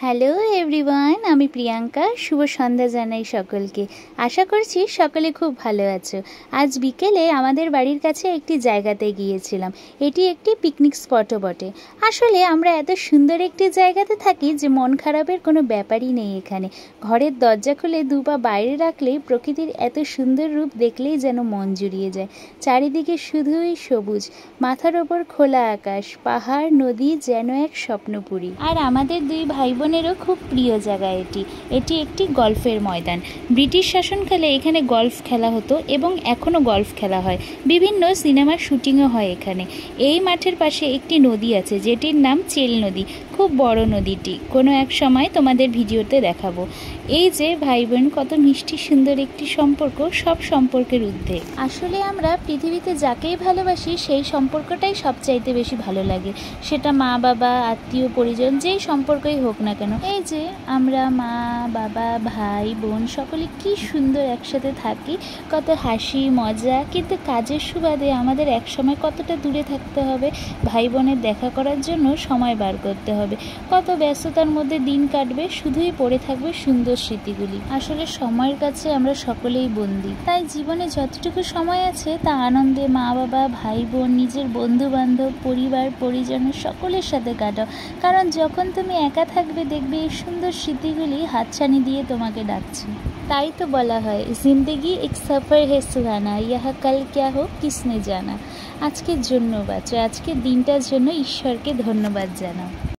Hello everyone, আমি প্রিয়াঙ্কা। শুভ সন্ধ্যা জানাই সকলকে। আশা করছি সকলে খুব ভালো আছো। আজ বিকেলে আমাদের বাড়ির কাছে একটি জায়গাতে গিয়েছিলাম। এটি একটি পিকনিক স্পটও বটে। আসলে আমরা এত সুন্দর একটি জায়গাতে থাকি যে মন খারাপের কোনো ব্যাপারই নেই এখানে। ঘরের দরজা খুলে দুপা বাইরে রাখলেই প্রকৃতির এত সুন্দর রূপ দেখলেই যেন মন জুড়িয়ে যায়। চারিদিকে শুধুই সবুজ, মাথার ওপর খোলা আকাশ, পাহাড়, নদী, যেন এক স্বপ্নপুরী। আর আমাদের দুই ভাই বোনেরও খুব প্রিয় জায়গা এটি একটি গল্ফের ময়দান। ব্রিটিশ শাসনকালে এখানে গল্ফ খেলা হতো এবং এখনও গল্ফ খেলা হয়। বিভিন্ন সিনেমার শুটিংও হয় এখানে। এই মাঠের পাশে একটি নদী আছে যেটির নাম চেল নদী। খুব বড় নদীটি, কোনো এক সময় তোমাদের ভিডিওতে দেখাবো। এই যে ভাই বোন, কত মিষ্টি সুন্দর একটি সম্পর্ক, সব সম্পর্কের ঊর্ধ্বে। আসলে আমরা পৃথিবীতে যাকেই ভালোবাসি সেই সম্পর্কটাই সবচাইতে বেশি ভালো লাগে। সেটা মা বাবা, আত্মীয় পরিজন, যেই সম্পর্কই হোক না কেন। এই যে আমরা মা বাবা ভাই বোন সকলে কি সুন্দর একসাথে থাকি, কত হাসি মজা। কিন্তু কাজের সুবাদে আমাদের একসময় কতটা দূরে থাকতে হবে। ভাই বোনের দেখা করার জন্য সময় বার করতে হবে। কত ব্যস্ততার মধ্যে দিন কাটবে, শুধুই পড়ে থাকবে সুন্দর স্মৃতিগুলি। আসলে সময়ের কাছে আমরা সকলেই বন্দী। তাই জীবনে যতটুকু সময় আছে তা আনন্দে মা বাবা, ভাই বোন, নিজের বন্ধু বান্ধব, পরিবার পরিজনের সকলের সাথে কাটাও। কারণ যখন তুমি একা থাকবে দেখবে এই সুন্দর স্মৃতিগুলি হাতছানি দিয়ে তোমাকে ডাকছে। তাই তো বলা হয়, জিন্দেগি এক সফর হে সুহানা, ইহা কাল ক্যা হো কিসনে জানা। আজকের জন্য বাঁচো, আজকের দিনটার জন্য ঈশ্বরকে ধন্যবাদ জানাও।